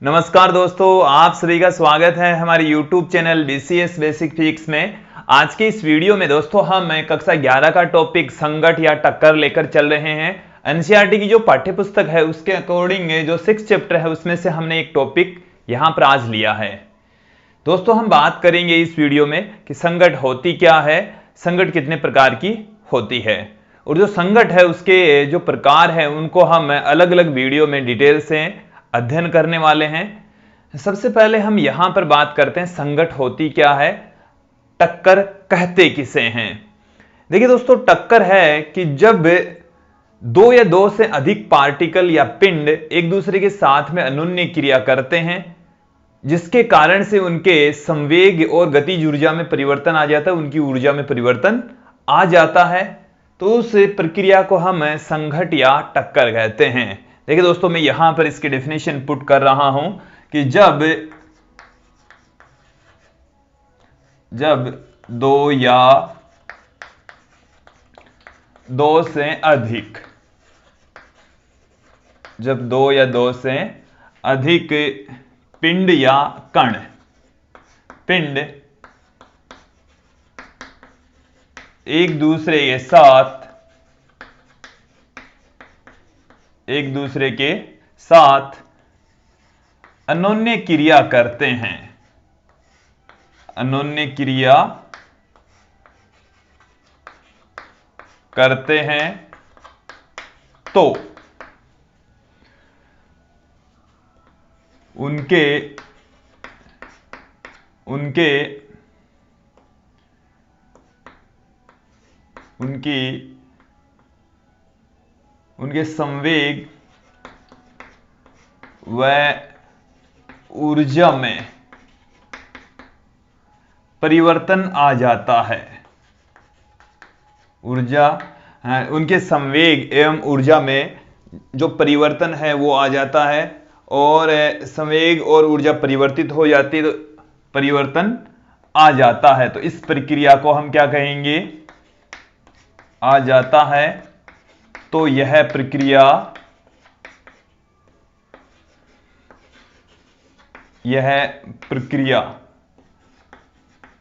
नमस्कार दोस्तों, आप सभी का स्वागत है हमारे YouTube channel BCS basic physics में। आज के इस वीडियो में दोस्तों हम कक्षा 11 का टॉपिक संघट या टक्कर लेकर चल रहे हैं। एनसीईआरटी की जो पाठ्य पुस्तक है उसके अकॉर्डिंग जो 6 चैप्टर है उसमें से हमने एक टॉपिक यहाँ पर आज लिया है। दोस्तों हम बात करेंगे इस वीडियो में कि संघट होती क्या है, संघट कितने प्रकार की होती है, और जो संघट है उसके जो प्रकार है उनको हम अलग अलग वीडियो में डिटेल से अध्ययन करने वाले हैं। सबसे पहले हम यहां पर बात करते हैं संघट होती क्या है, टक्कर कहते किसे हैं। देखिए दोस्तों, टक्कर है कि जब दो या दो से अधिक पार्टिकल या पिंड एक दूसरे के साथ में अनोन्य क्रिया करते हैं, जिसके कारण से उनके संवेग और गतिज ऊर्जा में परिवर्तन आ जाता है, उनकी ऊर्जा में परिवर्तन आ जाता है, तो उस प्रक्रिया को हम संघट या टक्कर कहते हैं। देखिए दोस्तों, मैं यहां पर इसकी डेफिनेशन पुट कर रहा हूं कि जब दो या दो से अधिक पिंड या कण एक दूसरे के साथ अनोन्य क्रिया करते हैं, तो उनके संवेग व ऊर्जा में परिवर्तन आ जाता है। उनके संवेग एवं ऊर्जा में जो परिवर्तन है वो आ जाता है, और संवेग और ऊर्जा परिवर्तित हो जाती है, तो परिवर्तन आ जाता है, तो इस प्रक्रिया को हम क्या कहेंगे, आ जाता है। तो यह प्रक्रिया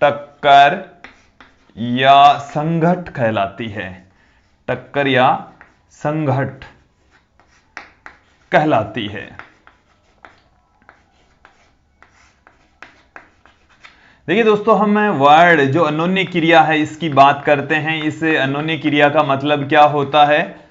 टक्कर या संघट कहलाती है। टक्कर या संघट कहलाती है। देखिए दोस्तों, हम वर्ड जो अनोन्य क्रिया है इसकी बात करते हैं। इस अनोन्य क्रिया का मतलब क्या होता है।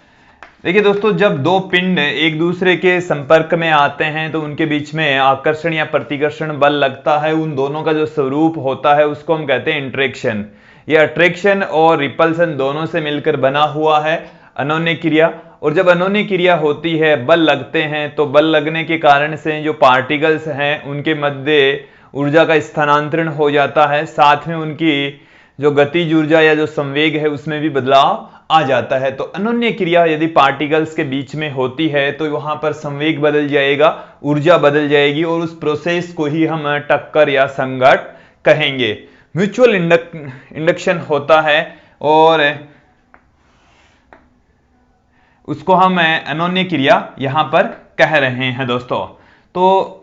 देखिए दोस्तों, जब दो पिंड एक दूसरे के संपर्क में आते हैं तो उनके बीच में आकर्षण या प्रतिकर्षण बल लगता है। उन दोनों का जो स्वरूप होता है उसको हम कहते हैं इंटरेक्शन। यह अट्रैक्शन और रिपल्सन दोनों से मिलकर बना हुआ है अनोन्य क्रिया। और जब अनोन्य क्रिया होती है, बल लगते हैं, तो बल लगने के कारण से जो पार्टिकल्स हैं उनके मध्य ऊर्जा का स्थानांतरण हो जाता है, साथ में उनकी जो गतिज ऊर्जा या जो संवेग है उसमें भी बदलाव आ जाता है। तो अनोन्य क्रिया यदि पार्टिकल्स के बीच में होती है तो वहां पर संवेग बदल जाएगा, ऊर्जा बदल जाएगी, और उस प्रोसेस को ही हम टक्कर या संघट कहेंगे। म्यूचुअल इंडक्शन होता है और उसको हम अनोन्य क्रिया यहां पर कह रहे हैं दोस्तों। तो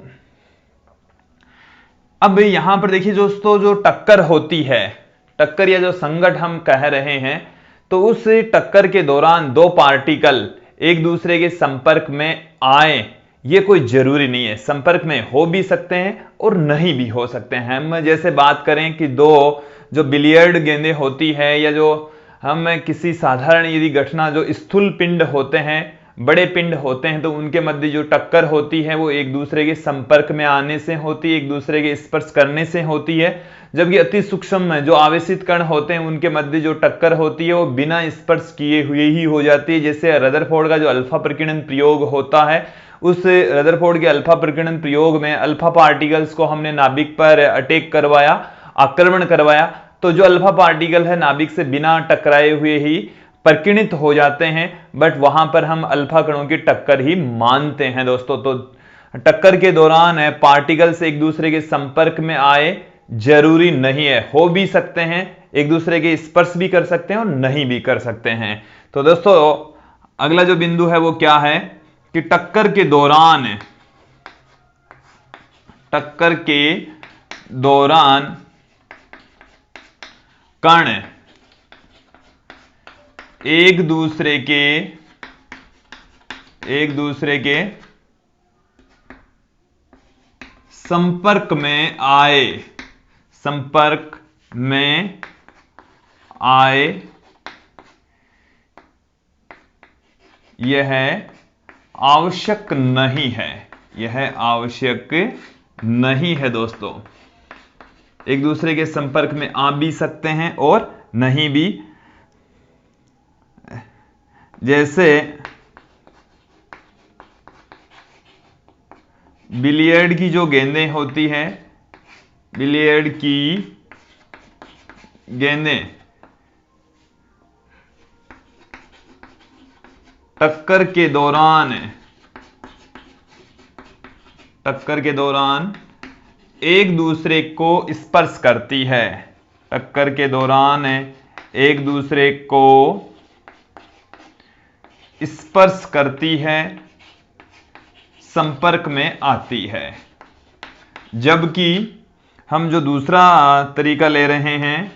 अब यहां पर देखिए दोस्तों, जो टक्कर होती है, टक्कर या जो संघट हम कह रहे हैं, तो उस टक्कर के दौरान दो पार्टिकल एक दूसरे के संपर्क में आए, ये कोई जरूरी नहीं है। संपर्क में हो भी सकते हैं और नहीं भी हो सकते हैं। हम जैसे बात करें कि दो जो बिलियर्ड गेंदें होती है, या जो हम किसी साधारण यदि घटना, जो स्थूल पिंड होते हैं, बड़े पिंड होते हैं, तो उनके मध्य जो टक्कर होती है वो एक दूसरे के संपर्क में आने से होती है, एक दूसरे के स्पर्श करने से होती है। जबकि अति सूक्ष्म जो आवेशित कण होते हैं उनके मध्य जो टक्कर होती है वो बिना स्पर्श किए हुए ही हो जाती है। जैसे रदरफोर्ड का जो अल्फा प्रकीर्णन प्रयोग होता है, उस रदरफोर्ड के अल्फा प्रकीर्णन प्रयोग में अल्फा पार्टिकल्स को हमने नाभिक पर अटैक करवाया, आक्रमण करवाया, तो जो अल्फा पार्टिकल है नाभिक से बिना टकराए हुए ही प्रकीर्णित हो जाते हैं, बट वहां पर हम अल्फा कणों की टक्कर ही मानते हैं दोस्तों। तो टक्कर के दौरान पार्टिकल्स एक दूसरे के संपर्क में आए जरूरी नहीं है, हो भी सकते हैं, एक दूसरे के स्पर्श भी कर सकते हैं और नहीं भी कर सकते हैं। तो दोस्तों अगला जो बिंदु है वो क्या है कि टक्कर के दौरान टक्कर के दौरान कण एक दूसरे के संपर्क में आए, यह आवश्यक नहीं है दोस्तों। एक दूसरे के संपर्क में आ भी सकते हैं और नहीं भी। जैसे बिलियर्ड की जो गेंदें होती हैं, बिलियर्ड की गेंदें टक्कर के दौरान एक दूसरे को स्पर्श करती है, टक्कर के दौरान एक दूसरे को स्पर्श करती है, संपर्क में आती है। जबकि हम जो दूसरा तरीका ले रहे हैं,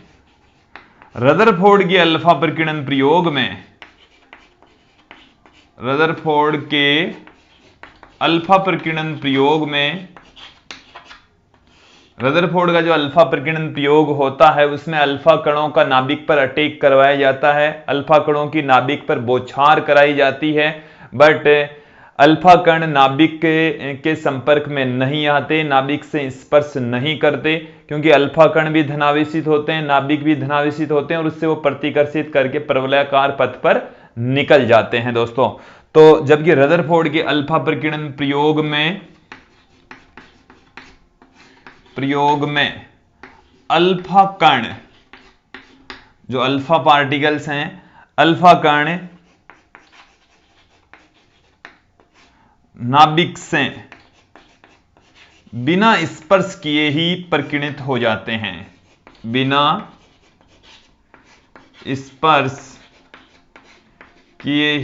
रदरफोर्ड के अल्फा प्रकीर्णन प्रयोग में, रदरफोर्ड के अल्फा प्रकीर्णन प्रयोग में, रदरफोर्ड का जो अल्फा प्रकीर्णन प्रयोग होता है उसमें अल्फा कणों का नाभिक पर अटैक करवाया जाता है, अल्फा कणों की नाभिक पर बौछार कराई जाती है, बट अल्फा कण नाभिक के संपर्क में नहीं आते, नाभिक से स्पर्श नहीं करते, क्योंकि अल्फा कण भी धनावेशित होते हैं, नाभिक भी धनावेशित होते हैं और उससे वो प्रतिकर्षित करके परवलयाकार पथ पर निकल जाते हैं दोस्तों। तो जबकि रदरफोर्ड के अल्फा प्रकीर्णन प्रयोग में अल्फा कण, जो अल्फा पार्टिकल्स हैं, अल्फा कण नाभिक से बिना स्पर्श किए ही प्रकीर्णित हो जाते हैं, बिना स्पर्श किए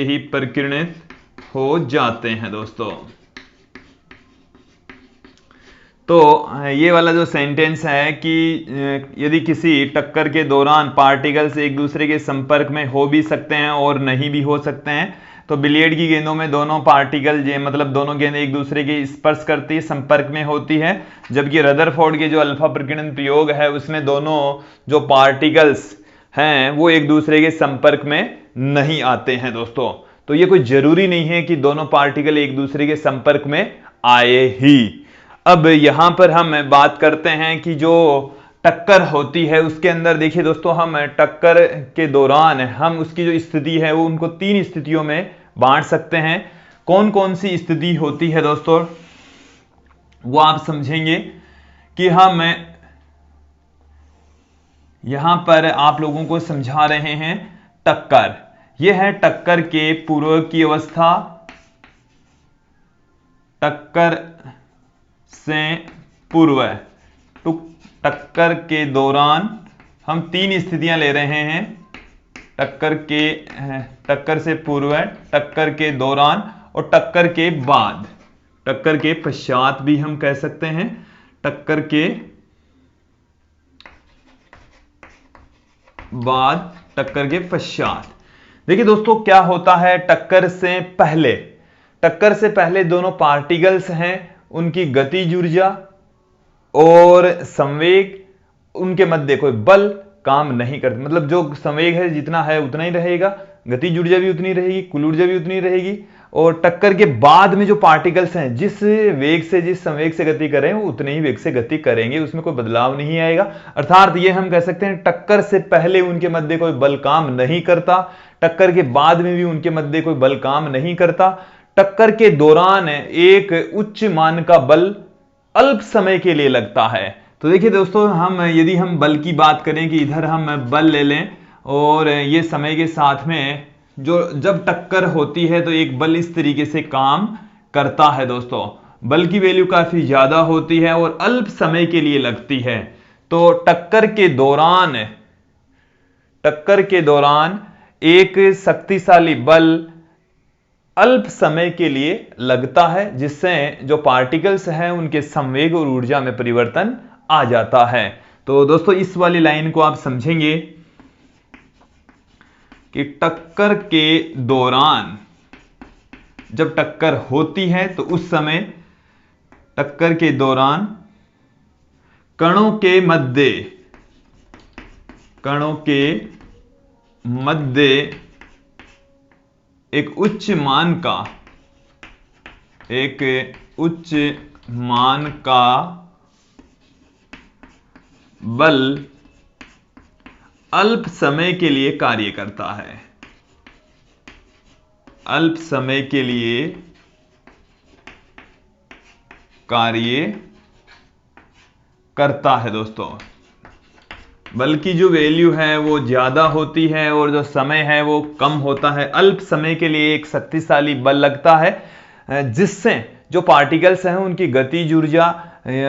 ही प्रकीर्णित हो जाते हैं दोस्तों। तो ये वाला जो सेंटेंस है कि यदि किसी टक्कर के दौरान पार्टिकल्स एक दूसरे के संपर्क में हो भी सकते हैं और नहीं भी हो सकते हैं, तो बिलियर्ड की गेंदों में दोनों पार्टिकल मतलब दोनों गेंद एक दूसरे के स्पर्श करती है, संपर्क में होती है। जबकि रदरफोर्ड के जो अल्फा प्रकीर्णन प्रयोग है उसमें दोनों जो पार्टिकल्स हैं वो एक दूसरे के संपर्क में नहीं आते हैं दोस्तों। तो ये कोई जरूरी नहीं है कि दोनों पार्टिकल एक दूसरे के संपर्क में आए ही। अब यहां पर हम बात करते हैं कि जो टक्कर होती है उसके अंदर देखिए दोस्तों, हम टक्कर के दौरान हम उसकी जो स्थिति है वो उनको 3 स्थितियों में बांट सकते हैं। कौन कौन सी स्थिति होती है दोस्तों वो आप समझेंगे कि हम यहां पर आप लोगों को समझा रहे हैं। टक्कर, यह है टक्कर के पूर्व की अवस्था, टक्कर से पूर्व, टक्कर के दौरान हम 3 स्थितियां ले रहे हैं, टक्कर से पूर्व, टक्कर के दौरान और टक्कर के बाद, टक्कर के पश्चात भी हम कह सकते हैं, टक्कर के बाद, टक्कर के पश्चात। देखिए दोस्तों क्या होता है, टक्कर से पहले दोनों पार्टिकल्स हैं, उनकी गतिज ऊर्जा और संवेग, उनके मध्य कोई बल काम नहीं करता, मतलब जो संवेग है जितना है उतना ही रहेगा, गतिज ऊर्जा भी उतनी रहेगी, कुल ऊर्जा भी उतनी रहेगी। और टक्कर के बाद में जो पार्टिकल्स हैं जिस वेग से, जिस संवेग से गति करें वो उतने ही वेग से गति करेंगे, उसमें कोई बदलाव नहीं आएगा। अर्थात ये हम कह सकते हैं टक्कर से पहले उनके मध्य कोई बल काम नहीं करता, टक्कर के बाद में भी उनके मध्य कोई बल काम नहीं करता। टक्कर के दौरान एक उच्च मान का बल अल्प समय के लिए लगता है। तो देखिए दोस्तों, यदि हम बल की बात करें कि इधर हम बल ले लें और ये समय के साथ में जब टक्कर होती है तो एक बल इस तरीके से काम करता है दोस्तों। बल की वैल्यू काफी ज्यादा होती है और अल्प समय के लिए लगती है। तो टक्कर के दौरान एक शक्तिशाली बल अल्प समय के लिए लगता है, जिससे जो पार्टिकल्स हैं उनके संवेग और ऊर्जा में परिवर्तन आ जाता है। तो दोस्तों इस वाली लाइन को आप समझेंगे कि टक्कर के दौरान जब टक्कर होती है तो उस समय टक्कर के दौरान कणों के मध्य एक उच्च मान का बल अल्प समय के लिए कार्य करता है। अल्प समय के लिए कार्य करता है दोस्तों। बल की जो वैल्यू है वो ज्यादा होती है और जो समय है वो कम होता है। अल्प समय के लिए एक शक्तिशाली बल लगता है, जिससे जो पार्टिकल्स हैं उनकी गतिज ऊर्जा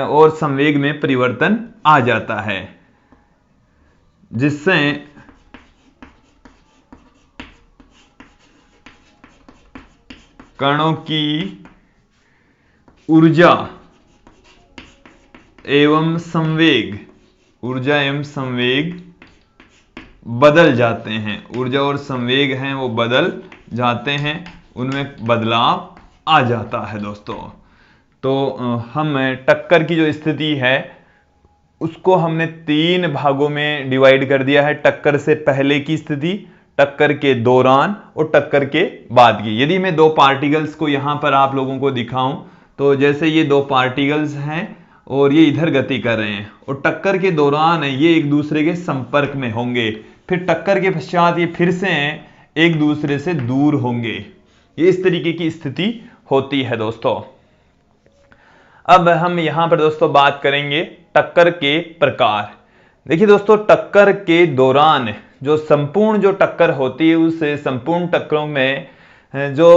और संवेग में परिवर्तन आ जाता है, जिससे कणों की ऊर्जा एवं संवेग बदल जाते हैं। ऊर्जा और संवेग हैं वो बदल जाते हैं, उनमें बदलाव आ जाता है दोस्तों। तो हम टक्कर की जो स्थिति है उसको हमने 3 भागों में डिवाइड कर दिया है। टक्कर से पहले की स्थिति, टक्कर के दौरान और टक्कर के बाद की। यदि मैं 2 पार्टिकल्स को यहां पर आप लोगों को दिखाऊं तो जैसे ये 2 पार्टिकल्स हैं और ये इधर गति कर रहे हैं और टक्कर के दौरान ये एक दूसरे के संपर्क में होंगे, फिर टक्कर के पश्चात ये फिर से एक दूसरे से दूर होंगे। ये इस तरीके की स्थिति होती है दोस्तों। अब हम यहां पर दोस्तों बात करेंगे टक्कर के प्रकार। देखिए दोस्तों, टक्कर के दौरान जो संपूर्ण जो टक्कर होती है उस संपूर्ण टक्करों में जो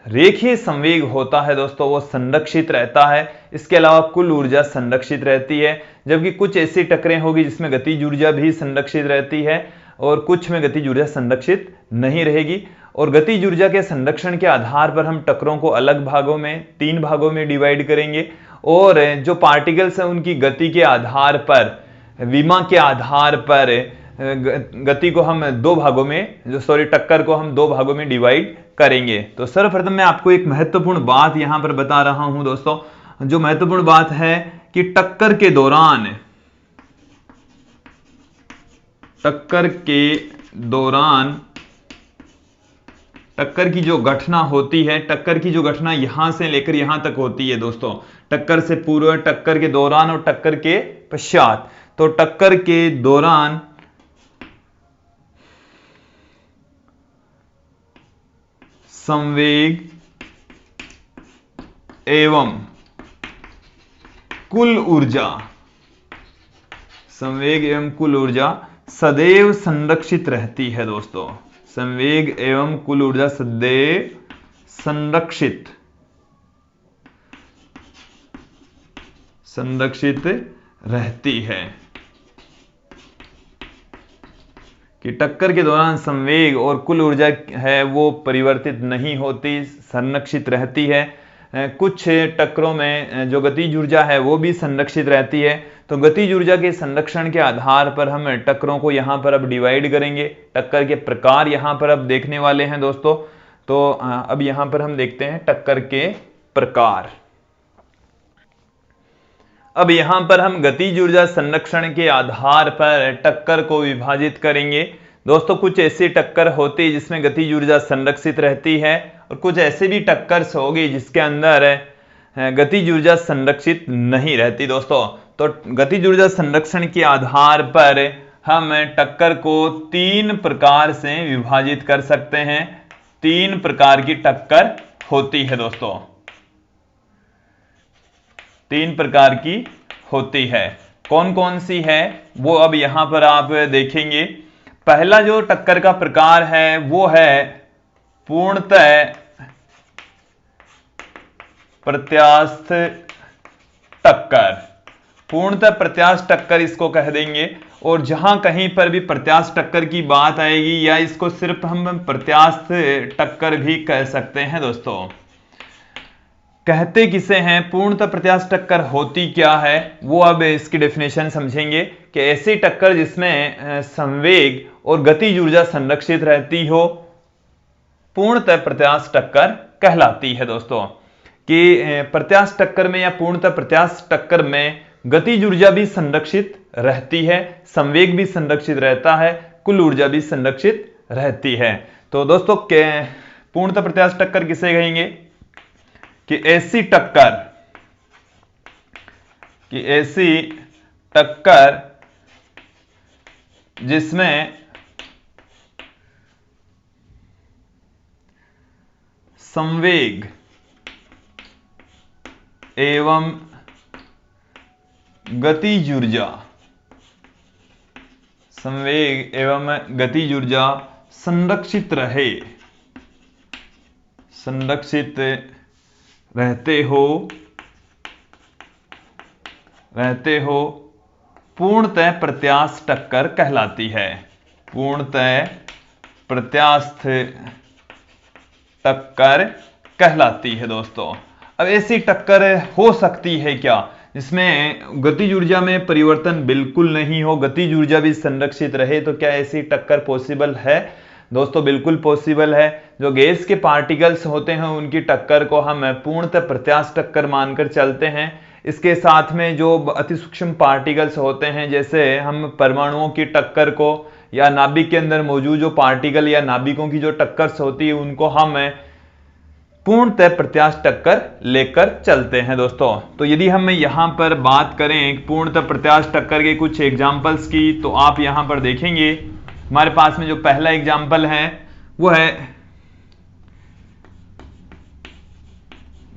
रेखीय संवेग होता है दोस्तों वो संरक्षित रहता है। इसके अलावा कुल ऊर्जा संरक्षित रहती है, जबकि कुछ ऐसी टक्करें होगी जिसमें गतिज ऊर्जा भी संरक्षित रहती है और कुछ में गतिज ऊर्जा संरक्षित नहीं रहेगी। और गतिज ऊर्जा के संरक्षण के आधार पर हम टक्करों को अलग भागों में 3 भागों में डिवाइड करेंगे और जो पार्टिकल्स हैं उनकी गति के आधार पर, विमा के आधार पर गति को हम 2 भागों में टक्कर को हम 2 भागों में डिवाइड करेंगे। तो सर्वप्रथम मैं आपको एक महत्वपूर्ण बात यहां पर बता रहा हूं दोस्तों। जो महत्वपूर्ण बात है कि टक्कर के दौरान टक्कर की जो घटना होती है, टक्कर की जो घटना यहां से लेकर यहां तक होती है दोस्तों, टक्कर से पूर्व, टक्कर के दौरान और टक्कर के पश्चात। तो टक्कर के दौरान संवेग एवं कुल ऊर्जा सदैव संरक्षित रहती है दोस्तों। संवेग एवं कुल ऊर्जा सदैव संरक्षित रहती है। कि टक्कर के दौरान संवेग और कुल ऊर्जा है वो परिवर्तित नहीं होती, संरक्षित रहती है। कुछ टक्करों में जो गतिज ऊर्जा है वो भी संरक्षित रहती है। तो गतिज ऊर्जा के संरक्षण के आधार पर हम टक्करों को यहां पर अब डिवाइड करेंगे। टक्कर के प्रकार यहां पर अब देखने वाले हैं दोस्तों। तो अब यहां पर हम देखते हैं टक्कर के प्रकार। अब यहां पर हम गतिज ऊर्जा संरक्षण के आधार पर टक्कर को विभाजित करेंगे दोस्तों। कुछ ऐसी टक्कर होती है जिसमें गतिज ऊर्जा संरक्षित रहती है और कुछ ऐसे भी टक्कर्स होगी जिसके अंदर गतिज ऊर्जा संरक्षित नहीं रहती दोस्तों। तो गतिज ऊर्जा संरक्षण के आधार पर हम टक्कर को 3 प्रकार से विभाजित कर सकते हैं। 3 प्रकार की टक्कर होती है दोस्तों, 3 प्रकार की होती है। कौन कौन सी है वो अब यहां पर आप देखेंगे। पहला जो टक्कर का प्रकार है वो है पूर्णतः प्रत्यास्थ टक्कर। पूर्णतः प्रत्यास्थ टक्कर इसको कह देंगे। और जहां कहीं पर भी प्रत्यास्थ टक्कर की बात आएगी या इसको सिर्फ हम प्रत्यास्थ टक्कर भी कह सकते हैं दोस्तों। कहते किसे हैं, पूर्णतः प्रत्यास्थ टक्कर होती क्या है, वो अब इसकी डेफिनेशन समझेंगे कि ऐसी टक्कर जिसमें संवेग और गतिज ऊर्जा संरक्षित रहती हो, पूर्णतः प्रत्यास्थ टक्कर कहलाती है दोस्तों। कि प्रत्यास्थ टक्कर में या पूर्णतः प्रत्यास्थ टक्कर में गतिज ऊर्जा भी संरक्षित रहती है, संवेग भी संरक्षित रहता है, कुल ऊर्जा भी संरक्षित रहती है। तो दोस्तों पूर्णतः प्रत्यास्थ टक्कर किसे कहेंगे कि ऐसी टक्कर जिसमें संवेग एवं गतिज ऊर्जा संरक्षित रहते हो पूर्णतः प्रत्यास्थ टक्कर कहलाती है। पूर्णतः प्रत्यास्थ टक्कर कहलाती है दोस्तों। अब ऐसी टक्कर हो सकती है क्या जिसमें गतिज ऊर्जा में परिवर्तन बिल्कुल नहीं हो, गतिज ऊर्जा भी संरक्षित रहे, तो क्या ऐसी टक्कर पॉसिबल है दोस्तों? बिल्कुल पॉसिबल है। जो गैस के पार्टिकल्स होते हैं उनकी टक्कर को हम पूर्णतः प्रत्यास्थ टक्कर मानकर चलते हैं। इसके साथ में जो अति सूक्ष्म पार्टिकल्स होते हैं, जैसे हम परमाणुओं की टक्कर को या नाभिक के अंदर मौजूद जो पार्टिकल या नाभिकों की जो टक्कर होती है, उनको हम पूर्णतः प्रत्यास्थ टक्कर लेकर चलते हैं दोस्तों। तो यदि हम यहां पर बात करें पूर्णतः प्रत्यास्थ टक्कर के कुछ एग्जाम्पल्स की, तो आप यहां पर देखेंगे हमारे पास में जो पहला एग्जाम्पल है वो है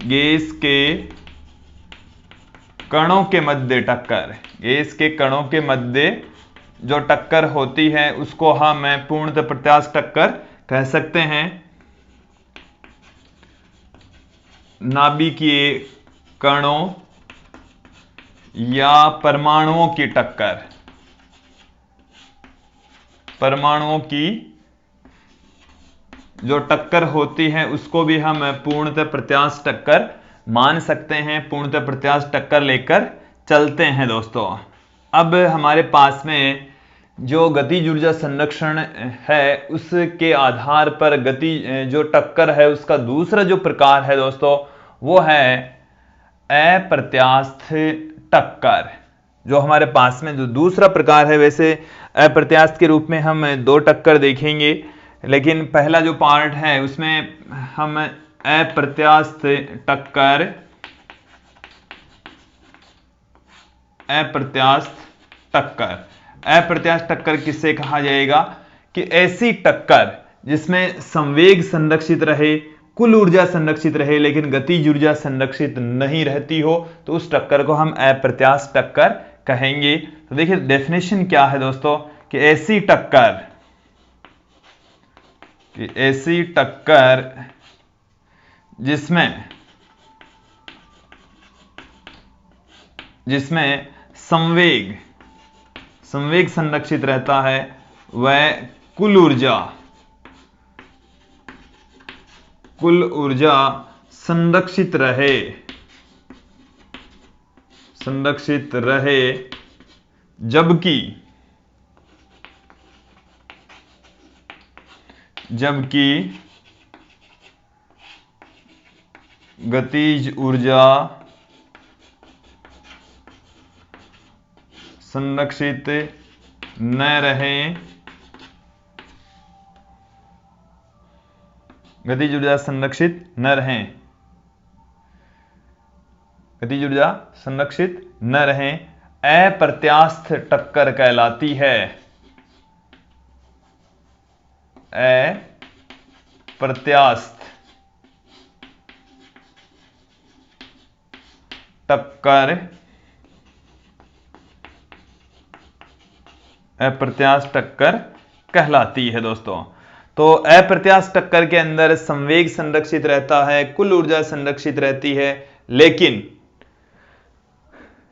गैस के कणों के मध्य टक्कर। गैस के कणों के मध्य जो टक्कर होती है उसको हम पूर्णतः प्रत्यास्थ टक्कर कह सकते हैं। नाभिकीय कणों या परमाणुओं की टक्कर, परमाणुओं की जो टक्कर होती है उसको भी हम पूर्णतः प्रत्यास्थ टक्कर मान सकते हैं, पूर्णतः प्रत्यास्थ टक्कर लेकर चलते हैं दोस्तों। अब हमारे पास में जो गतिज ऊर्जा संरक्षण है उसके आधार पर जो टक्कर है उसका दूसरा जो प्रकार है दोस्तों वो है अप्रत्यास्थ टक्कर। जो हमारे पास में जो दूसरा प्रकार है, वैसे अप्रत्यास्थ के रूप में हम दो टक्कर देखेंगे, लेकिन पहला जो पार्ट है उसमें हम अप्रत्यास्थ टक्कर किससे कहा जाएगा कि ऐसी टक्कर जिसमें संवेग संरक्षित रहे, कुल ऊर्जा संरक्षित रहे, लेकिन गतिज ऊर्जा संरक्षित नहीं रहती हो, तो उस टक्कर को हम अप्रत्यास्थ टक्कर कहेंगे। तो देखिए डेफिनेशन क्या है दोस्तों कि ऐसी टक्कर जिसमें संवेग संरक्षित रहता है, वह कुल ऊर्जा संरक्षित रहे, जबकि गतिज ऊर्जा संरक्षित न रहे, गतिज ऊर्जा संरक्षित न रहे, अप्रत्यास्थ टक्कर कहलाती है। अप्रत्यास्थ टक्कर कहलाती है दोस्तों। तो अप्रत्यास्थ टक्कर के अंदर संवेग संरक्षित रहता है, कुल ऊर्जा संरक्षित रहती है,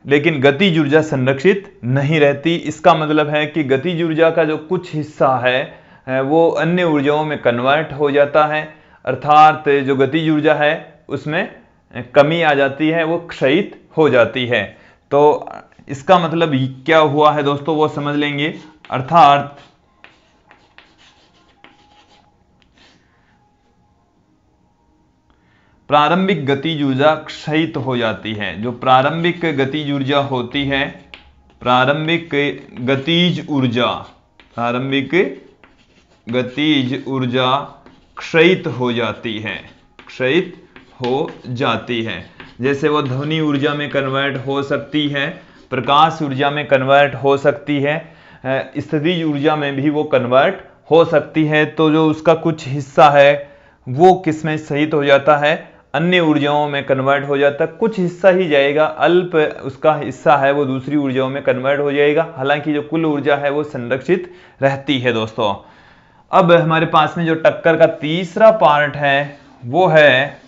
लेकिन गतिज ऊर्जा संरक्षित नहीं रहती। इसका मतलब है कि गतिज ऊर्जा का जो कुछ हिस्सा है वो अन्य ऊर्जाओं में कन्वर्ट हो जाता है, अर्थात जो गतिज ऊर्जा है उसमें कमी आ जाती है, वो क्षयित हो जाती है। तो इसका मतलब क्या हुआ है दोस्तों, वो समझ लेंगे। अर्थात प्रारंभिक गतिज ऊर्जा क्षयित हो जाती है। जो प्रारंभिक गतिज ऊर्जा होती है, प्रारंभिक गतिज ऊर्जा, प्रारंभिक गतिज ऊर्जा क्षयित हो जाती है, क्षयित हो जाती है। जैसे वो ध्वनि ऊर्जा में कन्वर्ट हो सकती है, प्रकाश ऊर्जा में कन्वर्ट हो सकती है, स्थितिज ऊर्जा में भी वो कन्वर्ट हो सकती है। तो जो उसका कुछ हिस्सा है वो किसमें क्षयित हो जाता है, अन्य ऊर्जाओं में कन्वर्ट हो जाता है। कुछ हिस्सा ही जाएगा, अल्प उसका हिस्सा है वो दूसरी ऊर्जाओं में कन्वर्ट हो जाएगा, हालांकि जो कुल ऊर्जा है वो संरक्षित रहती है दोस्तों। अब हमारे पास में जो टक्कर का तीसरा पार्ट है वो है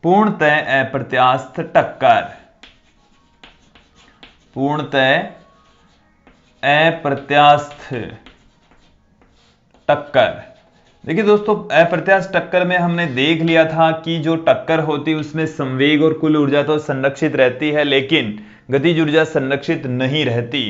पूर्णतः अप्रत्यास्थ टक्कर। पूर्णतः अप्रत्यास्थ टक्कर। देखिए दोस्तों, अप्रत्यास्थ टक्कर में हमने देख लिया था कि जो टक्कर होती है उसमें संवेग और कुल ऊर्जा तो संरक्षित रहती है, लेकिन गतिज ऊर्जा संरक्षित नहीं रहती।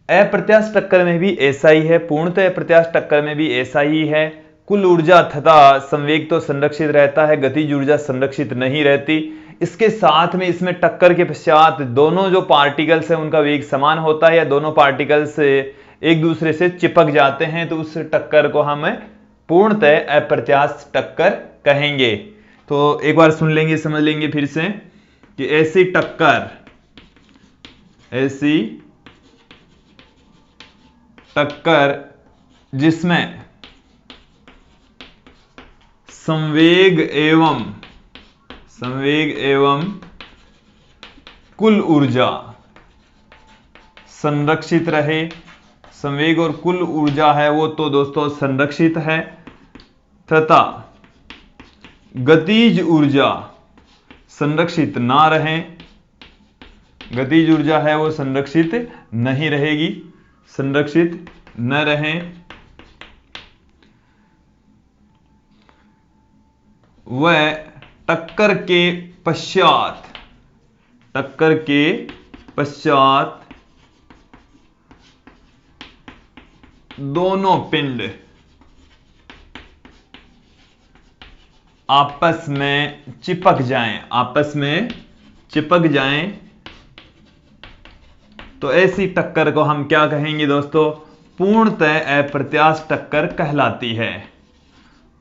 अप्रत्यास्थ टक्कर में भी ऐसा ही है, पूर्णतः अप्रत्यास्थ टक्कर में भी ऐसा ही है। कुल ऊर्जा तथा संवेग तो संरक्षित रहता है, गतिज ऊर्जा संरक्षित नहीं रहती। इसके साथ में इसमें टक्कर के पश्चात दोनों जो पार्टिकल्स हैं उनका वेग समान होता है, या दोनों पार्टिकल्स एक दूसरे से चिपक जाते हैं, तो उस टक्कर को हम पूर्णतः अप्रत्यास्थ टक्कर कहेंगे। तो एक बार सुन लेंगे, समझ लेंगे फिर से कि ऐसी टक्कर, ऐसी टक्कर जिसमें संवेग एवं कुल ऊर्जा संरक्षित रहे। संवेग और कुल ऊर्जा है वो तो दोस्तों संरक्षित है, तथा गतिज ऊर्जा संरक्षित ना रहे, गतिज ऊर्जा है वो संरक्षित नहीं रहेगी, संरक्षित न रहे। वह टक्कर के पश्चात दोनों पिंड आपस में चिपक जाएं, तो ऐसी टक्कर को हम क्या कहेंगे दोस्तों, पूर्णतः अप्रत्यास्थ टक्कर कहलाती है।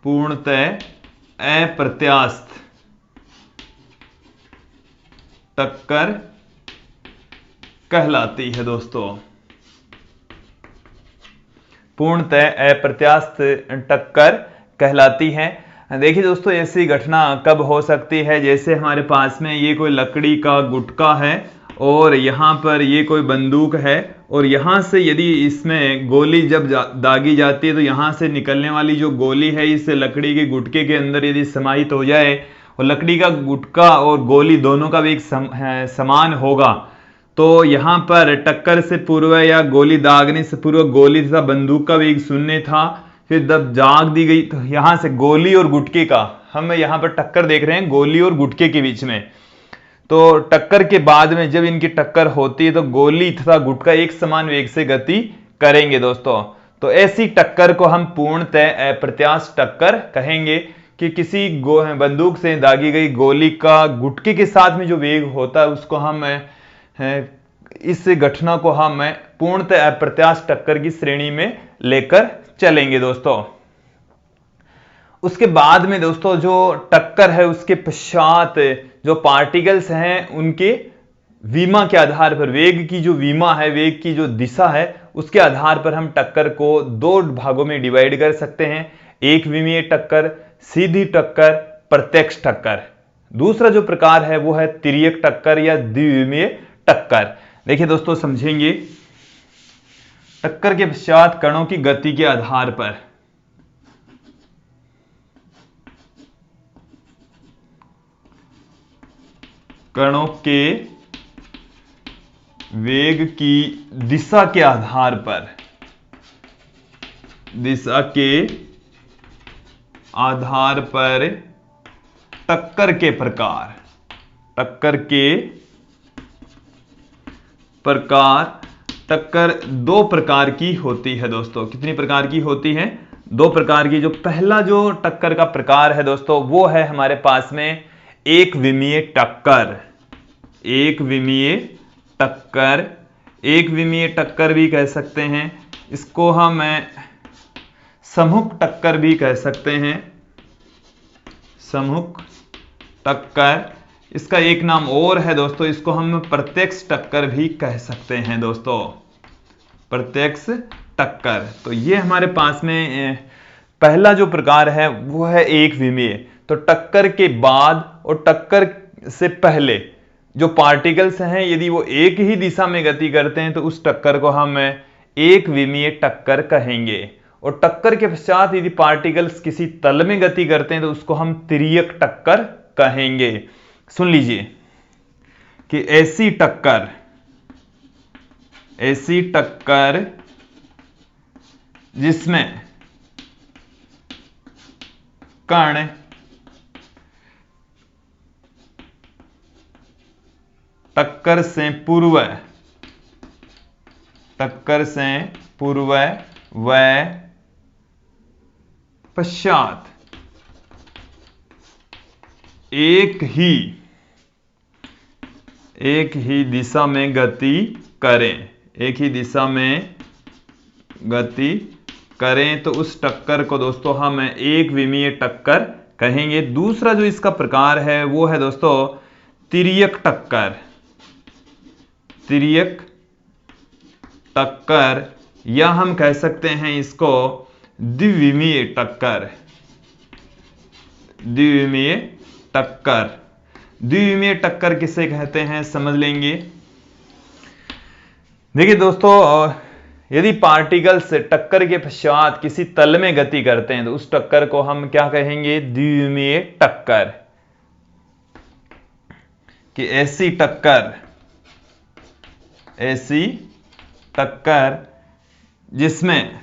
पूर्णतः अप्रत्यास्थ टक्कर कहलाती है दोस्तों। पूर्णतः अप्रत्यास्थ टक्कर कहलाती है। देखिए दोस्तों, ऐसी घटना कब हो सकती है, जैसे हमारे पास में ये कोई लकड़ी का गुटका है और यहाँ पर ये कोई बंदूक है, और यहाँ से यदि इसमें गोली जब दागी जाती है तो यहाँ से निकलने वाली जो गोली है इस लकड़ी के गुटके के अंदर यदि समाहित हो जाए और लकड़ी का गुटका और गोली दोनों का वेग समान होगा, तो यहाँ पर टक्कर से पूर्व या गोली दागने से पूर्व गोली तथा बंदूक का वेग शून्य था। फिर जब दाग दी गई तो यहाँ से गोली और गुटके का, हम यहाँ पर टक्कर देख रहे हैं गोली और गुटके के बीच में, तो टक्कर के बाद में जब इनकी टक्कर होती है तो गोली तथा गुटका एक समान वेग से गति करेंगे दोस्तों। तो ऐसी टक्कर को हम पूर्णतः अप्रत्यास्थ टक्कर कहेंगे कि किसी बंदूक से दागी गई गोली का गुटके के साथ में जो वेग होता है उसको हम इस घटना को हम पूर्णतः अप्रत्यास्थ टक्कर की श्रेणी में लेकर चलेंगे दोस्तों। उसके बाद में दोस्तों जो टक्कर है उसके पश्चात जो पार्टिकल्स हैं उनके विमा के आधार पर, वेग की जो विमा है, वेग की जो दिशा है, उसके आधार पर हम टक्कर को दो भागों में डिवाइड कर सकते हैं। एक विमीय टक्कर, सीधी टक्कर, प्रत्यक्ष टक्कर। दूसरा जो प्रकार है वो है तिर्यक टक्कर या द्विविमीय टक्कर। देखिए दोस्तों, समझेंगे। टक्कर के पश्चात कणों की गति के आधार पर कणों के वेग की दिशा के आधार पर, दिशा के आधार पर टक्कर के प्रकार, टक्कर के प्रकार, टक्कर दो प्रकार की होती है दोस्तों। कितनी प्रकार की होती है? दो प्रकार की। जो पहला जो टक्कर का प्रकार है दोस्तों वो है हमारे पास में एक विमीय टक्कर। एक विमीय टक्कर, एक विमीय टक्कर भी कह सकते हैं इसको हम सम्मुख टक्कर भी कह सकते हैं, सम्मुख टक्कर। इसका एक नाम और है दोस्तों, इसको हम प्रत्यक्ष टक्कर भी कह सकते हैं दोस्तों, प्रत्यक्ष टक्कर। तो ये हमारे पास में पहला जो प्रकार है वो है एक विमीय। तो टक्कर के बाद और टक्कर से पहले जो पार्टिकल्स हैं यदि वो एक ही दिशा में गति करते हैं तो उस टक्कर को हम एक विमीय टक्कर कहेंगे। और टक्कर के पश्चात यदि पार्टिकल्स किसी तल में गति करते हैं तो उसको हम तिर्यक टक्कर कहेंगे। सुन लीजिए कि ऐसी टक्कर, ऐसी टक्कर जिसमें कण टक्कर से पूर्व, टक्कर से पूर्व व पश्चात एक ही दिशा में गति करें, एक ही दिशा में गति करें तो उस टक्कर को दोस्तों हम एक विमीय टक्कर कहेंगे। दूसरा जो इसका प्रकार है वो है दोस्तों तिर्यक टक्कर, तिर्यक टक्कर, या हम कह सकते हैं इसको द्विविमीय टक्कर, द्विविमीय टक्कर। द्विविमीय टक्कर किसे कहते हैं समझ लेंगे। देखिए दोस्तों, यदि पार्टिकल्स टक्कर के पश्चात किसी तल में गति करते हैं तो उस टक्कर को हम क्या कहेंगे? द्विविमीय टक्कर। कि ऐसी टक्कर, ऐसी टक्कर जिसमें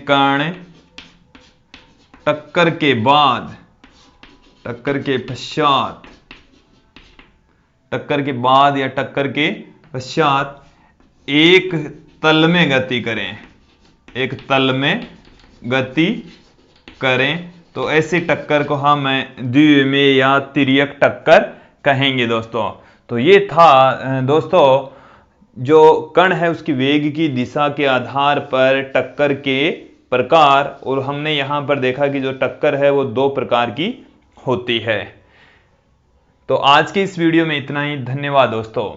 कण टक्कर के बाद, टक्कर के पश्चात, टक्कर के बाद या टक्कर के पश्चात एक तल में गति करें, एक तल में गति करें तो ऐसी टक्कर को हम द्विविमीय या तिर्यक टक्कर कहेंगे दोस्तों। तो ये था दोस्तों जो कण है उसकी वेग की दिशा के आधार पर टक्कर के प्रकार, और हमने यहां पर देखा कि जो टक्कर है वो दो प्रकार की होती है। तो आज की इस वीडियो में इतना ही। धन्यवाद दोस्तों।